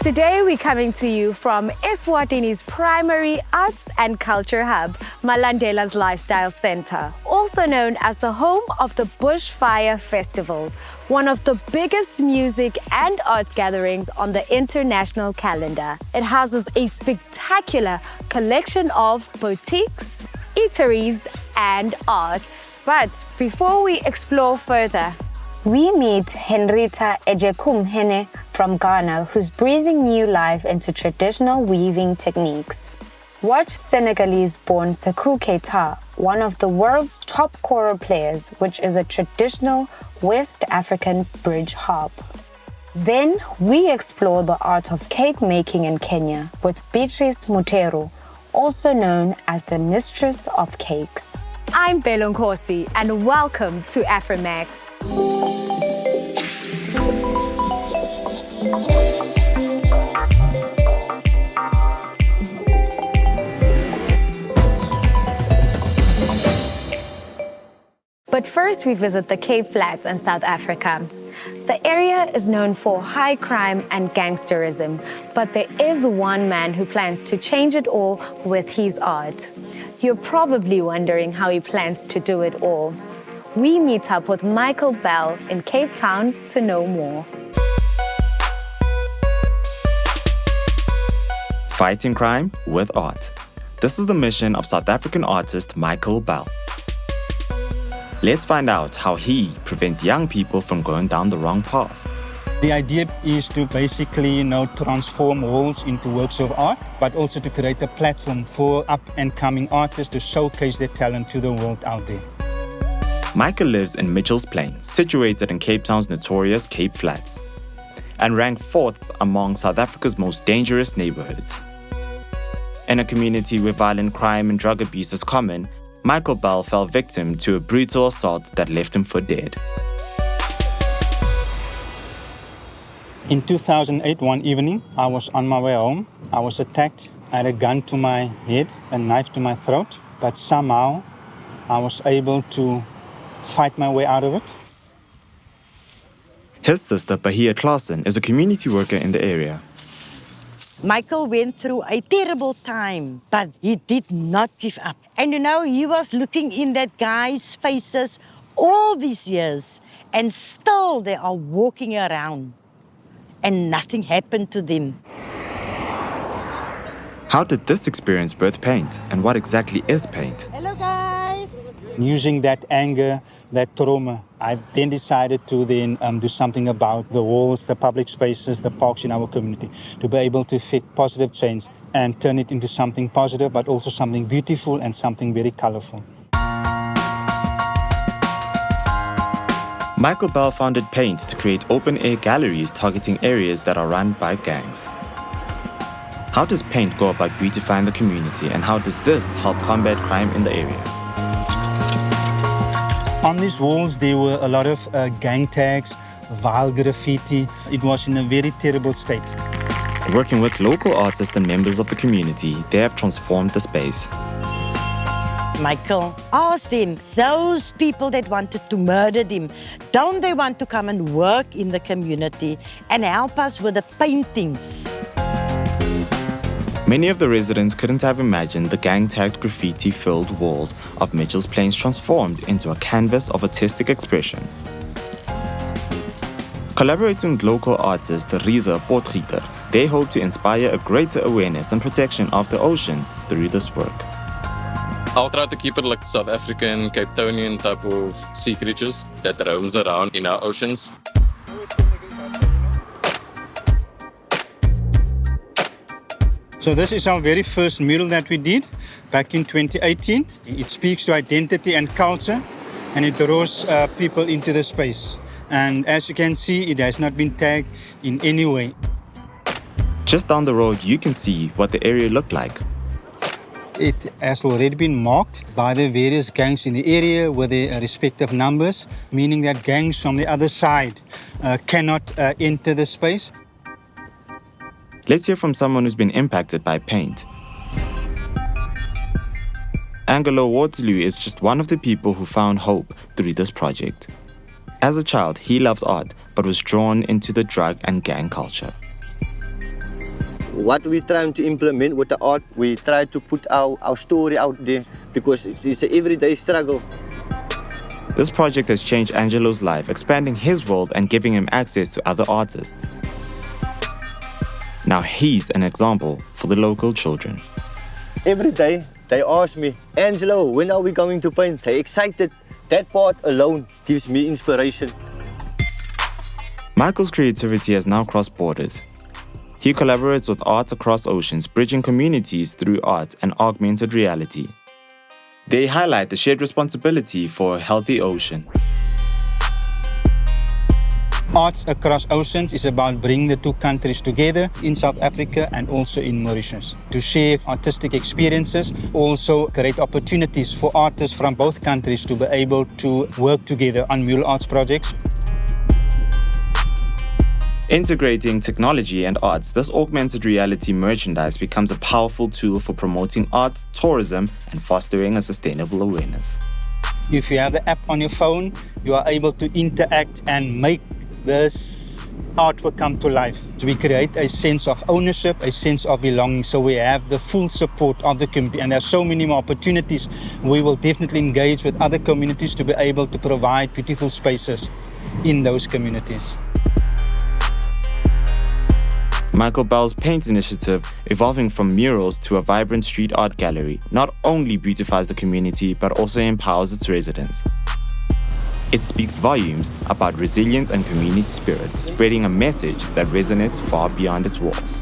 Today we're coming to you from Eswatini's primary arts and culture hub, Malandela's Lifestyle Center, also known as the home of the Bushfire Festival, one of the biggest music and arts gatherings on the international calendar. It houses a spectacular collection of boutiques, eateries, and arts. But before we explore further, we meet Henrietta Ejekume from Ghana, who's breathing new life into traditional weaving techniques. Watch Senegalese-born Sekou Keita, one of the world's top choral players, which is a traditional West African bridge harp. Then we explore the art of cake making in Kenya with Beatrice Mutero, also known as the Mistress of Cakes. I'm Belo Nkosi, and welcome to Afrimax. But first we visit the Cape Flats in South Africa. The area is known for high crime and gangsterism, but there is one man who plans to change it all with his art. You're probably wondering how he plans to do it all. We meet up with Michael Bell in Cape Town to know more. Fighting crime with art. This is the mission of South African artist Michael Bell. Let's find out how he prevents young people from going down the wrong path. The idea is to basically, transform walls into works of art, but also to create a platform for up-and-coming artists to showcase their talent to the world out there. Michael lives in Mitchell's Plain, situated in Cape Town's notorious Cape Flats, and ranked 4th among South Africa's most dangerous neighborhoods. In a community where violent crime and drug abuse is common, Michael Bell fell victim to a brutal assault that left him for dead. In 2008, one evening, I was on my way home. I was attacked. I had a gun to my head, a knife to my throat, but somehow I was able to fight my way out of it. His sister, Bahia Claassen, is a community worker in the area. Michael went through a terrible time, but he did not give up. And he was looking in that guy's faces all these years, and still they are walking around, and nothing happened to them. How did this experience birth paint, and what exactly is paint? Hello, guys. Using that anger, that trauma, I then decided to do something about the walls, the public spaces, the parks in our community, to be able to effect positive change and turn it into something positive, but also something beautiful and something very colorful. Michael Bell founded Paint to create open-air galleries targeting areas that are run by gangs. How does Paint go about beautifying the community, and how does this help combat crime in the area? On these walls, there were a lot of gang tags, vile graffiti. It was in a very terrible state. Working with local artists and members of the community, they have transformed the space. Michael asked them, those people that wanted to murder him, don't they want to come and work in the community and help us with the paintings? Many of the residents couldn't have imagined the gang-tagged graffiti-filled walls of Mitchell's Plains transformed into a canvas of artistic expression. Collaborating with local artist Riza Potgieter, they hope to inspire a greater awareness and protection of the ocean through this work. I'll try to keep it like South African, Cape Townian type of sea creatures that roams around in our oceans. So this is our very first mural that we did back in 2018. It speaks to identity and culture, and it draws people into the space. And as you can see, it has not been tagged in any way. Just down the road, you can see what the area looked like. It has already been marked by the various gangs in the area with their respective numbers, meaning that gangs from the other side cannot enter the space. Let's hear from someone who's been impacted by paint. Angelo Waterloo is just one of the people who found hope through this project. As a child, he loved art, but was drawn into the drug and gang culture. What we're trying to implement with the art, we try to put our story out there because it's an everyday struggle. This project has changed Angelo's life, expanding his world and giving him access to other artists. Now he's an example for the local children. Every day, they ask me, Angelo, when are we going to paint? They're excited. That part alone gives me inspiration. Michael's creativity has now crossed borders. He collaborates with arts across oceans, bridging communities through art and augmented reality. They highlight the shared responsibility for a healthy ocean. Arts across oceans is about bringing the two countries together in South Africa and also in Mauritius to share artistic experiences, also create opportunities for artists from both countries to be able to work together on mural arts projects. Integrating technology and arts, this augmented reality merchandise becomes a powerful tool for promoting art, tourism, and fostering a sustainable awareness. If you have the app on your phone, you are able to interact and make this artwork come to life. So we create a sense of ownership, a sense of belonging, so we have the full support of the community. And there are so many more opportunities. We will definitely engage with other communities to be able to provide beautiful spaces in those communities. Michael Bell's paint initiative, evolving from murals to a vibrant street art gallery, not only beautifies the community but also empowers its residents. It speaks volumes about resilience and community spirit, spreading a message that resonates far beyond its walls.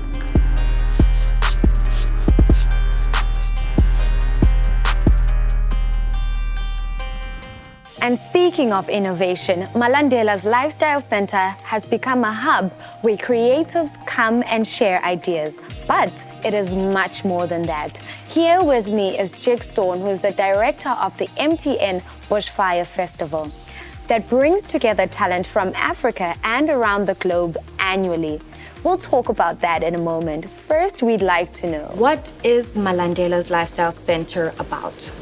And speaking of innovation, Malandela's Lifestyle Center has become a hub where creatives come and share ideas. But it is much more than that. Here with me is Jigs Thorne, who is the director of the MTN Bushfire Festival that brings together talent from Africa and around the globe annually. We'll talk about that in a moment. First, we'd like to know, what is Malandela's Lifestyle Center about?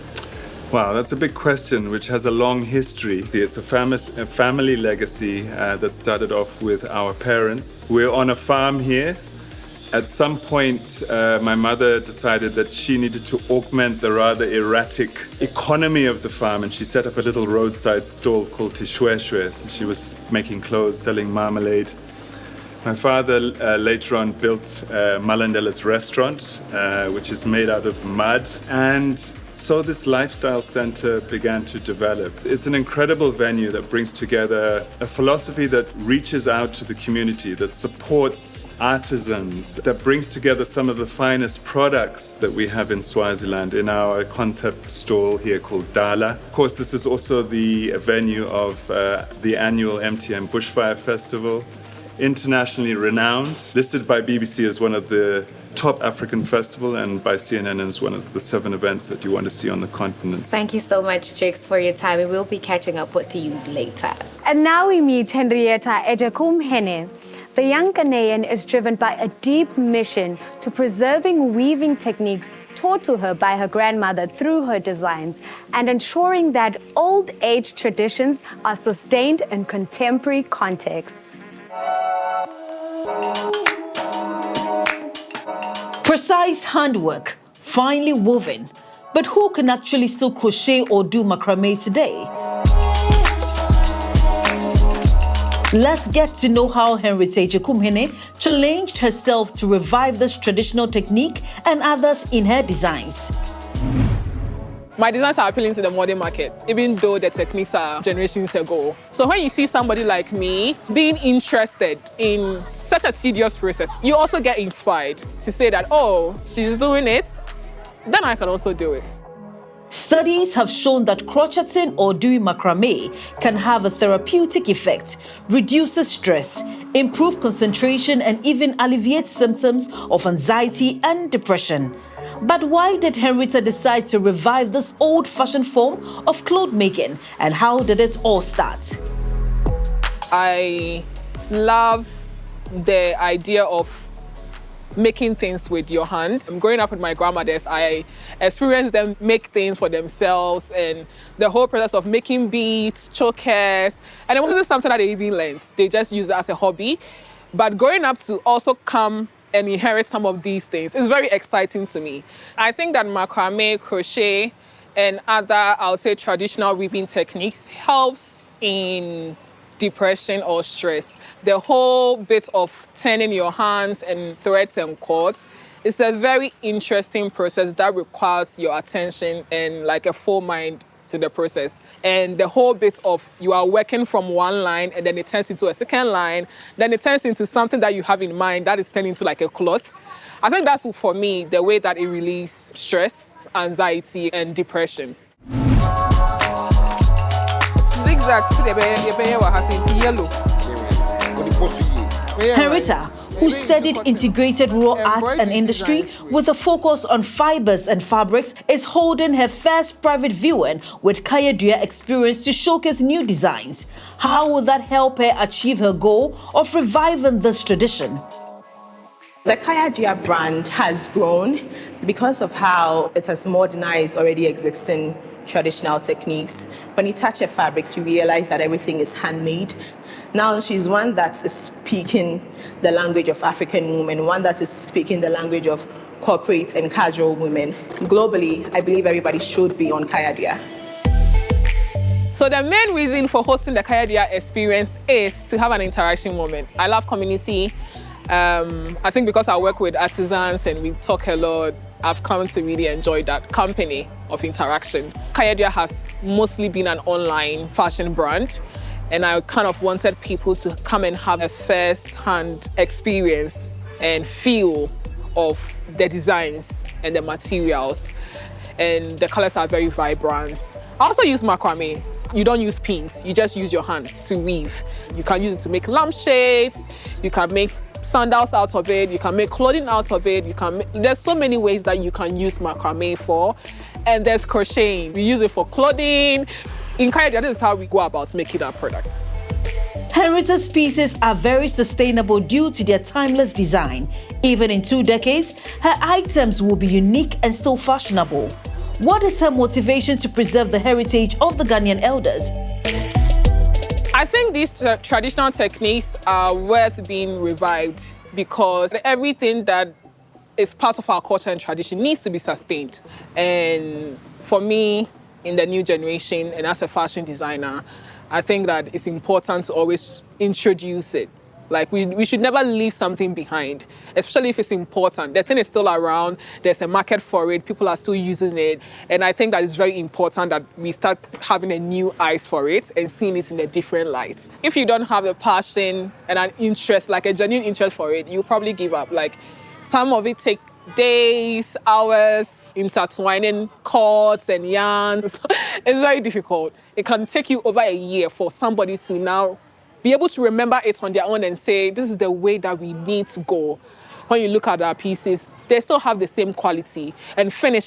Wow, that's a big question, which has a long history. It's a family legacy that started off with our parents. We're on a farm here. At some point, my mother decided that she needed to augment the rather erratic economy of the farm, and she set up a little roadside stall called Tishweshwe. She was making clothes, selling marmalade. My father later on built Malandela's restaurant, which is made out of mud. And so this lifestyle center began to develop. It's an incredible venue that brings together a philosophy that reaches out to the community, that supports artisans, that brings together some of the finest products that we have in Swaziland in our concept stall here called Dala. Of course, this is also the venue of the annual MTN Bushfire Festival, internationally renowned, listed by BBC as one of the top African festival and by CNN as one of the 7 events that you want to see on the continent. Thank you so much, Jigs, for your time, and we'll be catching up with you later. And now we meet Henrietta Ejakumhene. The young Ghanaian is driven by a deep mission to preserving weaving techniques taught to her by her grandmother through her designs and ensuring that old age traditions are sustained in contemporary contexts. Precise handwork, finely woven. But who can actually still crochet or do macrame today? Let's get to know how Henrietta Ejakumhene challenged herself to revive this traditional technique and others in her designs. My designs are appealing to the modern market, even though the techniques are generations ago. So when you see somebody like me being interested in such a tedious process, you also get inspired to say that, oh, she's doing it, then I can also do it. Studies have shown that crocheting or doing macrame can have a therapeutic effect, reduces stress, improve concentration, and even alleviate symptoms of anxiety and depression. But why did Henrietta decide to revive this old-fashioned form of cloth making, and how did it all start? I love the idea of making things with your hand. Growing up with my grandmothers, I experienced them make things for themselves and the whole process of making beads, chokers, and it wasn't something that they even learned. They just used it as a hobby. But growing up to also come and inherit some of these things. It's very exciting to me. I think that macrame, crochet, and other, I'll say, traditional weaving techniques helps in depression or stress. The whole bit of turning your hands and threads and cords is a very interesting process that requires your attention and like a full mind to the process. And the whole bit of you are working from one line and then it turns into a second line, then it turns into something that you have in mind that is turning into like a cloth. I think that's, for me, the way that it relieves stress, anxiety, and depression. Henrietta, who studied integrated raw arts and industry with a focus on fibers and fabrics, is holding her first private viewing with Kayadua experience to showcase new designs. How will that help her achieve her goal of reviving this tradition? The Kayadua brand has grown because of how it has modernized already existing traditional techniques. When you touch her fabrics, you realize that everything is handmade. Now she's one that is speaking the language of African women, one that is speaking the language of corporate and casual women. Globally, I believe everybody should be on Kayadua. So the main reason for hosting the Kayadua experience is to have an interaction moment. I love community. I think because I work with artisans and we talk a lot, I've come to really enjoy that company of interaction. Kayadua has mostly been an online fashion brand, and I kind of wanted people to come and have a first-hand experience and feel of the designs and the materials. And the colors are very vibrant. I also use macrame. You don't use pins, you just use your hands to weave. You can use it to make lampshades, you can make sandals out of it, you can make clothing out of it, there's so many ways that you can use macrame for. And there's crocheting. We use it for clothing. In Kayadua, this is how we go about making our products. Henrietta's pieces are very sustainable due to their timeless design. Even in 2 decades, her items will be unique and still fashionable. What is her motivation to preserve the heritage of the Ghanaian elders? I think these traditional techniques are worth being revived because everything that is part of our culture and tradition needs to be sustained. And for me, in the new generation and as a fashion designer, I think that it's important to always introduce it. Like we should never leave something behind, especially if it's important. The thing is still around, there's a market for it, people are still using it. And I think that it's very important that we start having a new eyes for it and seeing it in a different light. If you don't have a passion and an interest, like a genuine interest for it, you'll probably give up. Like some of it take days, hours, intertwining cords and yarns. It's very difficult. It can take you over a year for somebody to now be able to remember it on their own and say, this is the way that we need to go. When you look at our pieces, they still have the same quality and finish